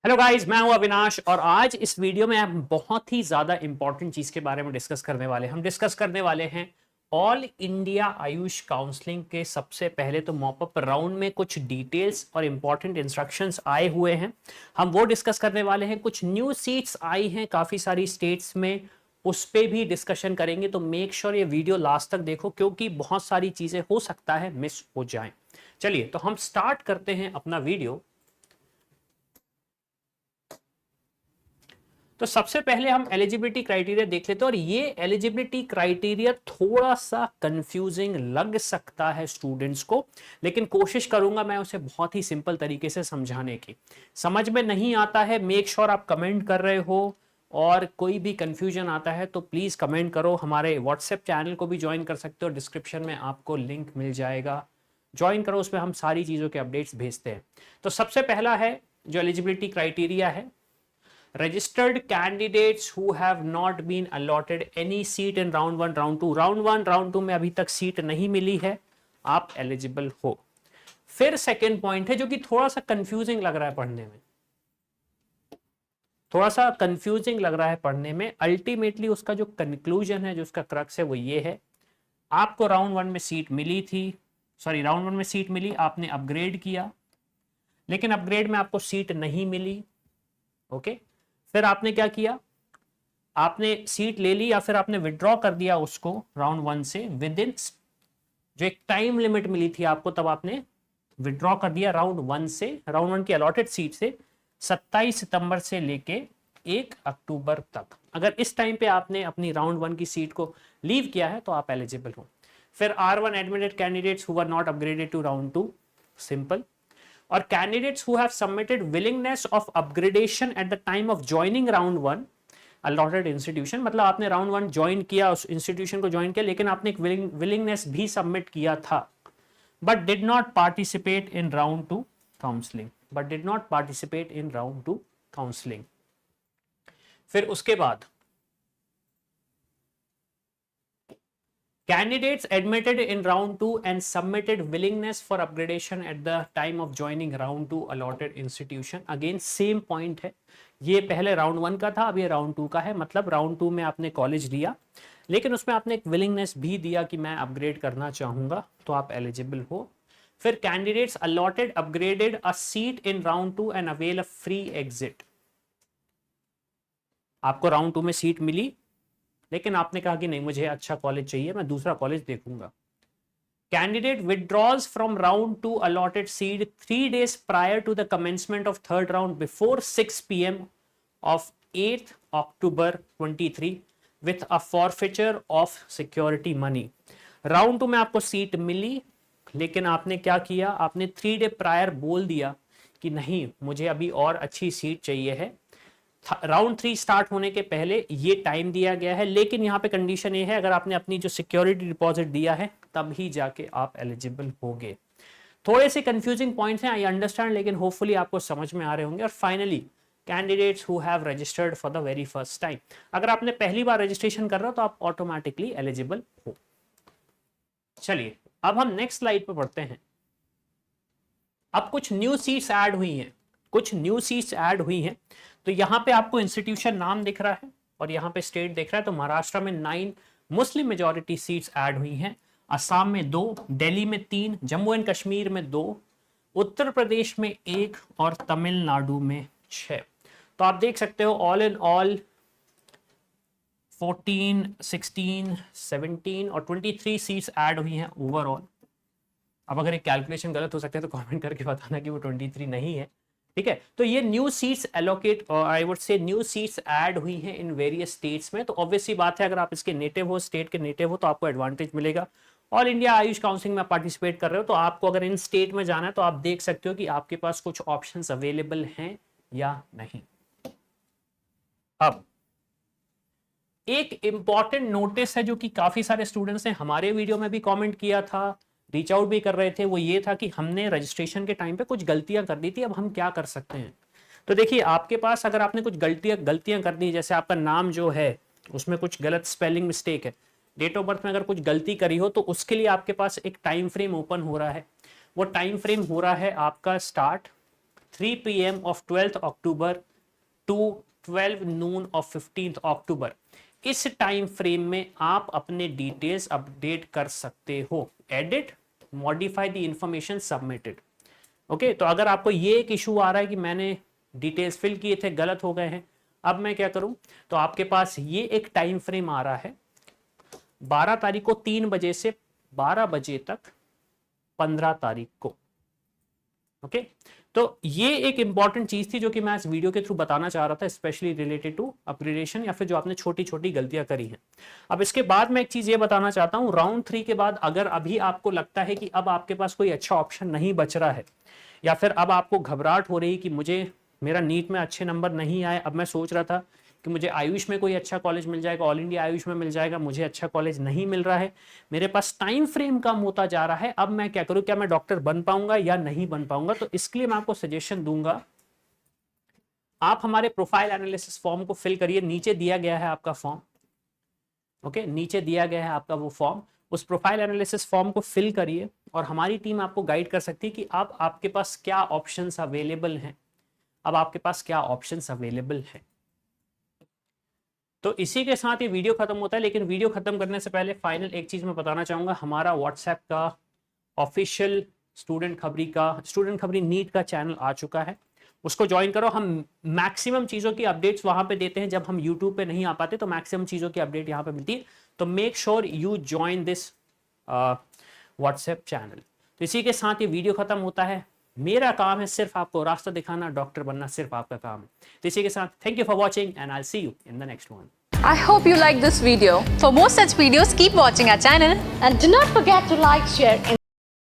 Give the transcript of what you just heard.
Hello guys, मैं हूं अविनाश और आज इस वीडियो में हम बहुत ही ज्यादा इंपॉर्टेंट चीज के बारे में डिस्कस करने वाले हैं। हम डिस्कस करने वाले हैं ऑल इंडिया आयुष काउंसलिंग के सबसे पहले तो मॉपअप राउंड में कुछ डिटेल्स और इंपॉर्टेंट इंस्ट्रक्शंस आए हुए हैं। हम वो डिस्कस करने वाले हैं। कुछ न्यू सीट्स आई हैं काफी सारी स्टेट्स में, उस पर भी डिस्कशन करेंगे। तो मेक श्योर ये वीडियो लास्ट तक देखो क्योंकि बहुत सारी चीजें हो सकता है मिस हो जाएं। चलिए तो हम स्टार्ट करते हैं अपना वीडियो। तो सबसे पहले हम एलिजिबिलिटी क्राइटेरिया देख लेते हैं और ये एलिजिबिलिटी क्राइटेरिया थोड़ा सा कंफ्यूजिंग लग सकता है स्टूडेंट्स को, लेकिन कोशिश करूंगा मैं उसे बहुत ही सिंपल तरीके से समझाने की। समझ में नहीं आता है मेक श्योर आप कमेंट कर रहे हो, और कोई भी कंफ्यूजन आता है तो प्लीज कमेंट करो। हमारे व्हाट्सएप चैनल को भी ज्वाइन कर सकते हो, डिस्क्रिप्शन में आपको लिंक मिल जाएगा, ज्वाइन करो। उसमें हम सारी चीजों के अपडेट्स भेजते हैं। तो सबसे पहला है जो एलिजिबिलिटी क्राइटेरिया है, registered candidates who have not been allotted any seat in round 1 round 2। round 1 round 2 में अभी तक सीट नहीं मिली है, आप एलिजिबल हो। फिर सेकेंड पॉइंट है जो कि थोड़ा सा कंफ्यूजिंग लग रहा है पढ़ने में, थोड़ा सा कंफ्यूजिंग लग रहा है पढ़ने में। अल्टीमेटली उसका जो कंक्लूजन है, जो उसका क्रक्स है वो ये है, आपको राउंड 1 में सीट मिली थी, सॉरी राउंड 1 में सीट मिली, आपने अपग्रेड किया, लेकिन अपग्रेड में आपको सीट नहीं मिली। ओके, फिर आपने क्या किया, आपने सीट ले ली या फिर आपने विड्रॉ कर दिया उसको राउंड 1 से विद इन जो एक टाइम लिमिट मिली थी आपको, तब आपने विड्रॉ कर दिया राउंड 1 से, राउंड 1 की अलॉटेड सीट से 27 सितंबर से लेके 1 अक्टूबर तक। अगर इस टाइम पे आपने अपनी राउंड 1 की सीट को लीव किया है तो आप एलिजिबल हो। फिर R1 admitted candidates who were not upgraded to round 2, simple. और candidates who have submitted willingness of upgradation at the time of joining round 1 allotted institution, मतलब आपने राउंड 1 ज्वाइन किया, उस इंस्टीट्यूशन को ज्वाइन किया, लेकिन आपने एक विलिंगनेस भी सबमिट किया था, but did not participate in round 2 counselling, but did not participate in round 2 counselling. फिर उसके बाद candidates admitted in round 2 and submitted willingness for upgradation at the time of joining round 2 allotted institution। Again same point है, ये पहले round 1 का था, अब ये राउंड 2 का है। मतलब राउंड 2 में आपने कॉलेज लिया, लेकिन उसमें आपने एक विलिंगनेस भी दिया कि मैं अपग्रेड करना चाहूंगा, तो आप एलिजिबल हो। फिर candidates allotted upgraded a seat in round 2 and avail a free exit. आपको राउंड 2 में सीट मिली, लेकिन आपने कहा कि नहीं मुझे अच्छा कॉलेज चाहिए, मैं दूसरा कॉलेज देखूंगा। Candidate withdraws from round 2 allotted seat 3 days prior to the commencement of third round before 6 PM of 8th October 23 with a forfeiture of security money। Round 2 में आपको सीट मिली, लेकिन आपने क्या किया, आपने 3 day प्रायर बोल दिया कि नहीं मुझे अभी और अच्छी सीट चाहिए है। राउंड 3 स्टार्ट होने के पहले ये टाइम दिया गया है, लेकिन यहाँ पे कंडीशन ये है अगर आपने अपनी जो सिक्योरिटी डिपॉजिट दिया है तब ही जाके आप एलिजिबल होगे। थोड़े से कंफ्यूजिंग पॉइंट्स हैं, आई अंडरस्टैंड, लेकिन होपफुली आपको समझ में आ रहे होंगे। और finally candidates who have registered for the very first time, अगर आपने पहली बार रजिस्ट्रेशन कर रहे हो तो आप ऑटोमेटिकली एलिजिबल हो। चलिए अब हम नेक्स्ट स्लाइड पे बढ़ते हैं। अब कुछ न्यू सीट्स ऐड हुई हैं, कुछ न्यू सीट्स ऐड हुई हैं। तो यहां पे आपको इंस्टीट्यूशन नाम दिख रहा है और यहां पे स्टेट दिख रहा है। तो महाराष्ट्र में 9 मुस्लिम मेजॉरिटी सीट्स ऐड हुई हैं, असम में 2, दिल्ली में 3, जम्मू एंड कश्मीर में 2, उत्तर प्रदेश में 1 और तमिलनाडु में 6। तो आप देख सकते हो ऑल इन ऑल 14, 16, 17 और 23 सीट्स ऐड हुई हैं ओवरऑल। अब अगर एक कैलकुलेशन गलत हो सकता है तो कमेंट करके बताना कि वो 23 नहीं है, ठीक है। तो ये new seats allocate, I would say new seats add हुई हैं इन वेरियस स्टेट्स में। तो ऑब्वियसली बात है अगर आप इसके नेटिव हो, स्टेट के नेटिव हो, तो आपको एडवांटेज मिलेगा। ऑल इंडिया आयुष काउंसलिंग में पार्टिसिपेट कर रहे हो तो आपको अगर इन स्टेट में जाना है तो आप देख सकते हो कि आपके पास कुछ ऑप्शंस अवेलेबल हैं या नहीं। अब एक इंपॉर्टेंट नोटिस है जो कि काफी सारे स्टूडेंट्स ने हमारे वीडियो में भी कमेंट किया था, रीच आउट भी कर रहे थे, वो ये था कि हमने रजिस्ट्रेशन के टाइम पे कुछ गलतियां कर दी थी, अब हम क्या कर सकते हैं। तो देखिए आपके पास अगर आपने कुछ गलतियां कर दी, जैसे आपका नाम जो है उसमें कुछ गलत स्पेलिंग मिस्टेक है, डेट ऑफ बर्थ में अगर कुछ गलती करी हो, तो उसके लिए आपके पास एक टाइम फ्रेम ओपन हो रहा है। वो टाइम फ्रेम हो रहा है आपका start 3 PM of 12th October to 12 noon of 15th October। इस टाइम फ्रेम में आप अपने डिटेल्स अपडेट कर सकते हो, edit, modify the information submitted. Okay, तो अगर आपको ये एक इशू आ रहा है कि मैंने डिटेल्स फिल किए थे, गलत हो गए हैं, अब मैं क्या करूं, तो आपके पास ये एक टाइम फ्रेम आ रहा है 12 तारीख को 3 बजे से 12 बजे तक 15 तारीख को। ओके, तो ये एक इंपॉर्टेंट चीज थी जो कि मैं इस वीडियो के थ्रू बताना चाह रहा था, स्पेशली रिलेटेड टू अपग्रेडेशन या फिर जो आपने छोटी छोटी गलतियां करी हैं। अब इसके बाद मैं एक चीज ये बताना चाहता हूं, राउंड 3 के बाद अगर अभी आपको लगता है कि अब आपके पास कोई अच्छा ऑप्शन नहीं बच रहा है, या फिर अब आपको घबराहट हो रही कि मुझे मेरा नीट में अच्छे नंबर नहीं आए, अब मैं सोच रहा था कि मुझे आयुष में कोई अच्छा कॉलेज मिल जाएगा, ऑल इंडिया आयुष में मिल जाएगा, मुझे अच्छा कॉलेज नहीं मिल रहा है, मेरे पास टाइम फ्रेम कम होता जा रहा है, अब मैं क्या करूं, क्या मैं डॉक्टर बन पाऊंगा या नहीं बन पाऊंगा। तो इसके लिए मैं आपको सजेशन दूंगा, आप हमारे प्रोफाइल एनालिसिस फॉर्म को फिल करिए, नीचे दिया गया है आपका फॉर्म। ओके, नीचे दिया गया है आपका वो फॉर्म, उस प्रोफाइल एनालिसिस फॉर्म को फिल करिए और हमारी टीम आपको गाइड कर सकती है कि अब आपके पास क्या ऑप्शंस अवेलेबल हैं, अब आपके पास क्या ऑप्शंस अवेलेबल हैं। तो इसी के साथ ये वीडियो खत्म होता है, लेकिन वीडियो खत्म करने से पहले फाइनल एक चीज मैं बताना चाहूंगा, हमारा व्हाट्सएप का ऑफिशियल स्टूडेंट खबरी नीट का चैनल आ चुका है, उसको ज्वाइन करो। हम मैक्सिमम चीजों की अपडेट्स वहां पे देते हैं, जब हम यूट्यूब पे नहीं आ पाते तो मैक्सिमम चीजों की अपडेट यहाँ पे मिलती है, तो make sure you join this WhatsApp channel. तो इसी के साथ ये वीडियो खत्म होता है, मेरा काम है सिर्फ आपको रास्ता दिखाना, डॉक्टर बनना सिर्फ आपका काम है। तो इसी के साथ thank you for watching and I will see you in the next one. I hope you like this video. For more such videos, keep watching our channel. And do not forget to like, share, and